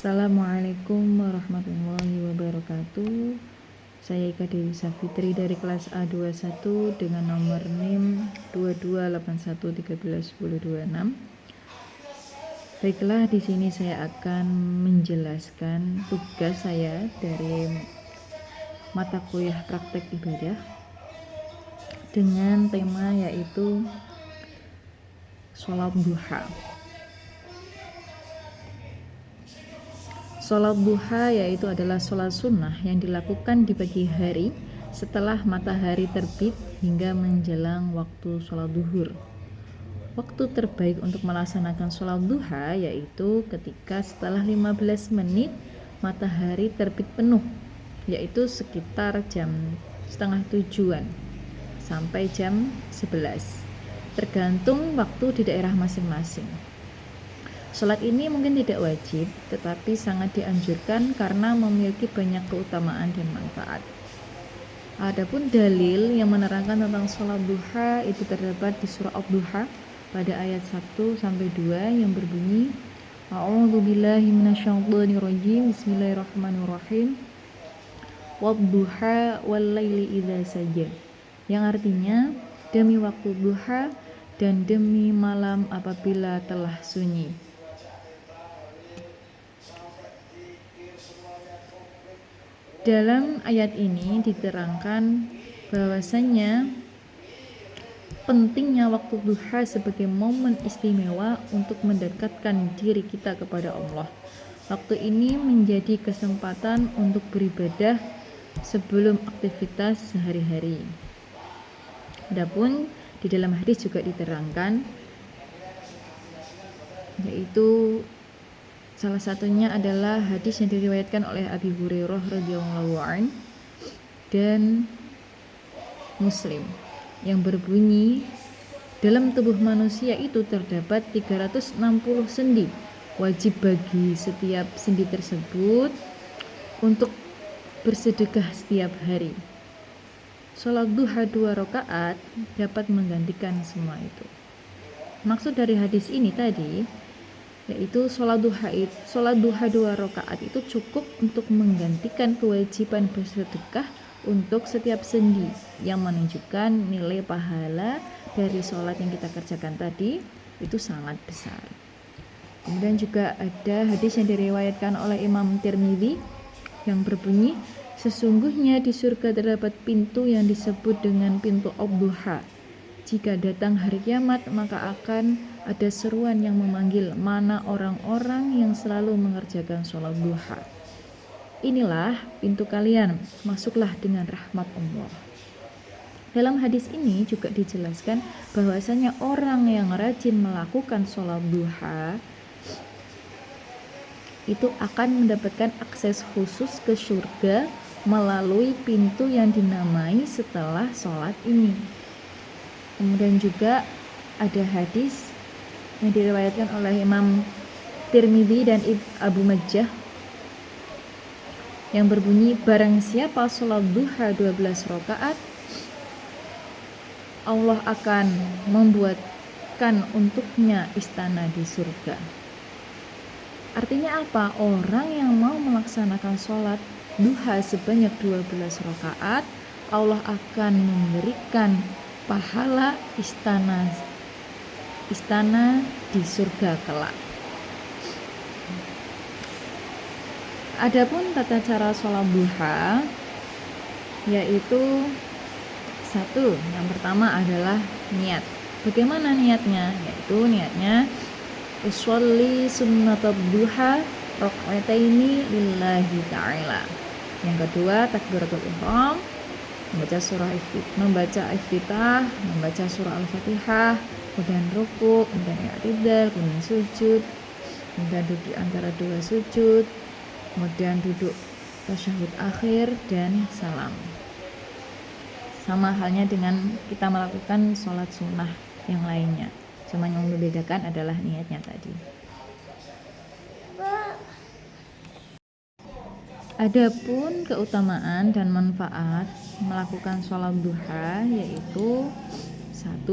Assalamualaikum warahmatullahi wabarakatuh. Saya Ika Dewi Safitri dari kelas A21 dengan nomor NIM 2281131026. Baiklah, di sini saya akan menjelaskan tugas saya dari mata kuliah praktek ibadah dengan tema yaitu sholat duha. Sholat duha yaitu adalah sholat sunnah yang dilakukan di pagi hari setelah matahari terbit hingga menjelang waktu sholat duhur. Waktu terbaik untuk melaksanakan sholat duha yaitu ketika setelah 15 menit matahari terbit penuh, yaitu sekitar jam setengah 7-an sampai jam 11, tergantung waktu di daerah masing-masing. Sholat ini mungkin tidak wajib, tetapi sangat dianjurkan karena memiliki banyak keutamaan dan manfaat. Adapun dalil yang menerangkan tentang sholat duha itu terdapat di surah Ad-Duha pada ayat 1-2 yang berbunyi A'udzubillahi minasyaitonirrajim, Bismillahirrahmanirrahim, Wad-duha wal-laili idza saja, yang artinya demi waktu duha dan demi malam apabila telah sunyi. Dalam ayat ini diterangkan bahwasanya pentingnya waktu duha sebagai momen istimewa untuk mendekatkan diri kita kepada Allah. Waktu ini menjadi kesempatan untuk beribadah sebelum aktivitas sehari-hari. Adapun di dalam hadis juga diterangkan, yaitu salah satunya adalah hadis yang diriwayatkan oleh Abi Hurairah radhiyallahu anhu dan Muslim yang berbunyi, dalam tubuh manusia itu terdapat 360 sendi. Wajib bagi setiap sendi tersebut untuk bersedekah setiap hari. Sholat duha 2 rakaat dapat menggantikan semua itu. Maksud dari hadis ini tadi yaitu sholat duha 2 rakaat itu cukup untuk menggantikan kewajiban bersedekah untuk setiap sendi, yang menunjukkan nilai pahala dari sholat yang kita kerjakan tadi itu sangat besar. Kemudian juga ada hadis yang diriwayatkan oleh Imam Tirmidzi yang berbunyi, sesungguhnya di surga terdapat pintu yang disebut dengan pintu Ad-Duha. Jika datang hari kiamat, maka akan ada seruan yang memanggil, mana orang-orang yang selalu mengerjakan sholat duha. Inilah pintu kalian, masuklah dengan rahmat Allah. Dalam hadis ini juga dijelaskan bahwasanya orang yang rajin melakukan sholat duha itu akan mendapatkan akses khusus ke surga melalui pintu yang dinamai setelah sholat ini. Kemudian juga ada hadis yang diriwayatkan oleh Imam Tirmidzi dan Abu Majah yang berbunyi, barang siapa sholat duha 12 rakaat, Allah akan membuatkan untuknya istana di surga. Artinya apa? Orang yang mau melaksanakan sholat duha sebanyak 12 rakaat, Allah akan memberikan pahala istana di surga kelak. Adapun tata cara sholat duha yaitu yang pertama adalah niat. Bagaimana niatnya? Yaitu niatnya usolli sunnatud duha raka'ataini lillahi ta'ala. Yang kedua takbiratul ihram, membaca iftitah, membaca surah Al-Fatihah, kemudian ruku, kemudian i'tidal, kemudian sujud, kemudian duduk antara dua sujud, kemudian duduk tasyahud akhir dan salam. Sama halnya dengan kita melakukan sholat sunnah yang lainnya, cuma yang membedakan adalah niatnya tadi. Adapun keutamaan dan manfaat melakukan sholat duha yaitu 1.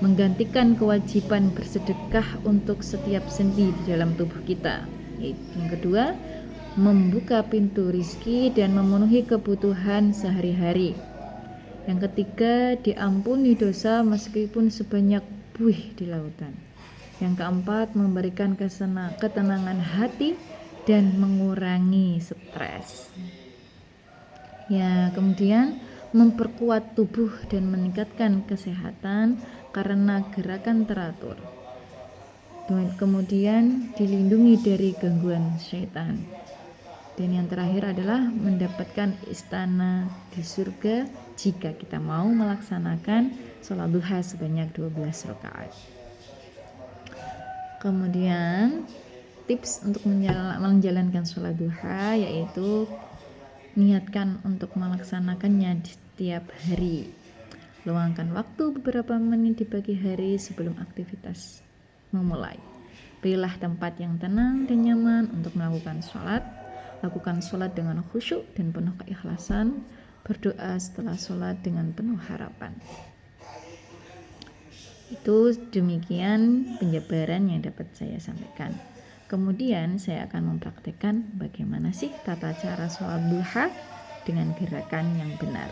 Menggantikan kewajiban bersedekah untuk setiap sendi di dalam tubuh kita. Yang kedua, membuka pintu rizki dan memenuhi kebutuhan sehari-hari. Yang ketiga, diampuni dosa meskipun sebanyak buih di lautan. Yang keempat, memberikan ketenangan hati dan mengurangi stres. Ya, kemudian memperkuat tubuh dan meningkatkan kesehatan karena gerakan teratur. Kemudian dilindungi dari gangguan syaitan. Dan yang terakhir adalah mendapatkan istana di surga jika kita mau melaksanakan sholat duha sebanyak 12 rakaat. Kemudian tips untuk menjalankan sholat duha yaitu niatkan untuk melaksanakannya di setiap hari. Luangkan waktu beberapa menit di pagi hari sebelum aktivitas memulai. Pilihlah tempat yang tenang dan nyaman untuk melakukan sholat. Lakukan sholat dengan khusyuk dan penuh keikhlasan. Berdoa setelah sholat dengan penuh harapan. Itu demikian penjabaran yang dapat saya sampaikan. Kemudian saya akan mempraktikkan bagaimana sih tata cara sholat duha dengan gerakan yang benar.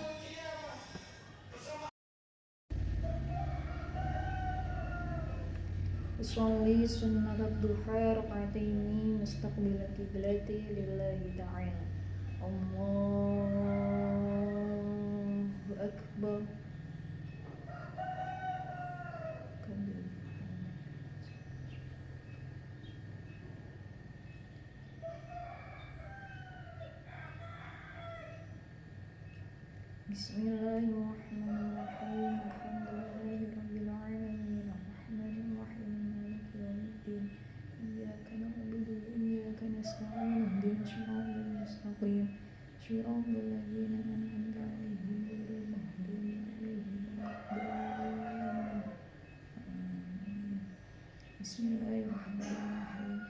Usolli sunnat duha raka'ataini mustaqbilal qiblati lillahi ta'ala. Allahu akbar. Bismillahirrahmanirrahim. Alhamdulillahirabbil alamin. Arrahmanir rahim. Maliki yaumiddin. Iyyaka na'budu wa iyyaka nasta'in. Ihdinas siratal mustaqim. Shiratal ladzina an'amta 'alaihim ghairil maghdubi 'alaihim waladdallin. Bismillahirrahmanirrahim.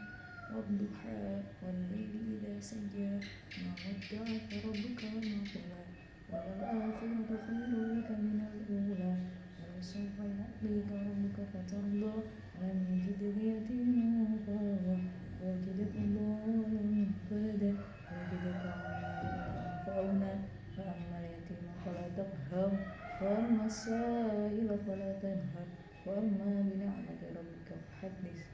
Wadduha wal-laili idza saja. Ma wadda'aka rabbuka wa ma qala. وَلَلْآخِرَةُ خَيْرٌ لَكَ مِنَ الْأُولَى وَلَسَوْفَ يُعْطِيكَ رَبُّكَ فَتَرْضَىٰ أَلَمْ يَجِدْكَ يَتِيمًا فَآوَىٰ وَوَجَدَكَ ضَالًّا فَهَدَىٰ وَوَجَدَكَ عَائِلًا فَأَغْنَىٰ فَأَمَّا الْيَتِيمَ فَلَا تَقْهَرْ وَأَمَّا السَّائِلَ فَلَا تَنْهَرْ وَأَمَّا بِنِعْمَةِ رَبِّكَ فَحَدِّثْ.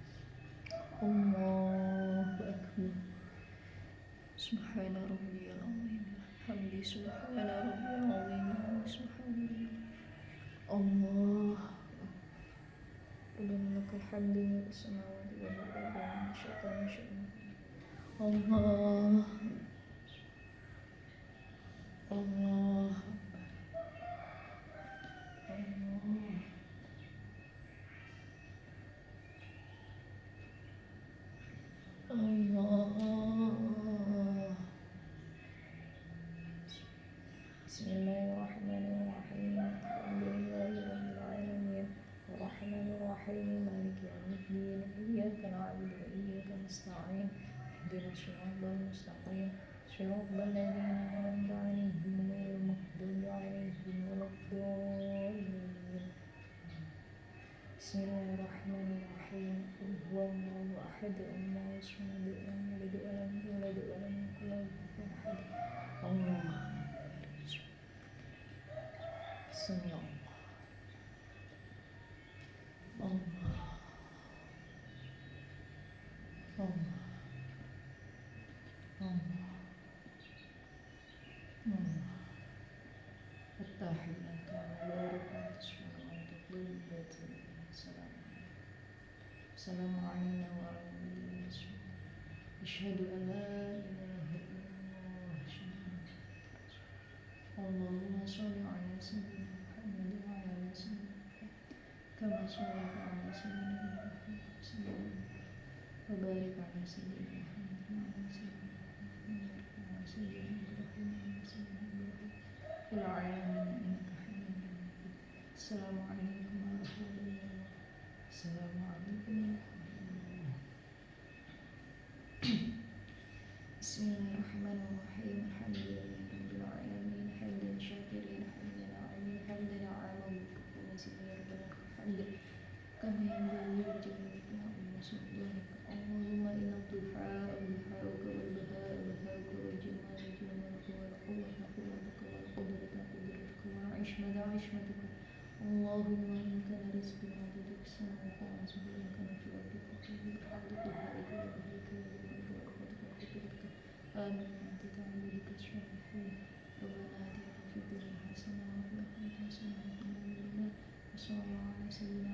Allahu akbar. Subhana rabbiyal azim. Hamdi subhana rabbiyal azim. Subhana Allah. Rabbana lakal hamdu wa as-samawati wal ardi wa ma syi'ta min Allah. Allah. Allah. Bismillahirrahmanirrahim. Alhamdulillahirabbil alamin. Arrahmanir rahim. Maliki yaumiddin. Iyyaka na'budu wa iyyaka nasta'in. Ihdinas siratal mustaqim. Shiratal ladzina an'amta 'alaihim ghairil maghdubi 'alaihim waladdallin. Bismillahirrahmanirrahim. Qul huwallahu ahad. Allahu samad. Lam yalid wa lam yulad wa lam yakul lahu kufuwan ahad. Allah. Sami Allah. Allah. Allah. Allah. Allah. At-tahiyyatu mubarakatuh. Assalamualaikum warahmatullahi wabarakatuh. Asyhadu an la ilaha illallah. Allahumma sholli ala sayyidina Muhammad wa ala ali sayyidina kama shallaita ala sayyidina Muhammad wa barik ala sayyidina Muhammad wa ala sayyidina Ibrahim wa sayyidina Ibrahim fil alamin innaka Hamidum Majid. Assalamualaikum warahmatullahi wabarakatuh. Assalamualaikum. Bismillahirrahmanirrahim. Alhamdulillahirabbil alamin. Hamdan syakirin, hamdan na'imin, hamdan 'ala kulli shay'in hamdan kama yanbaghi li jalali wa sultanika. Allahumma inna du'a اللهم إن كان رزقي ما تدرك السماء فأعوذ إن كان في الأرض فخذ بحولك بهائك وبهائك وبهائك ورحمتك وقدرتك آمين أنت تعبدك الصالحين ربنا آتنا في الدنيا حسنة وفي الآخرة حسنة وقنا عذاب النار وصلى الله على سيدنا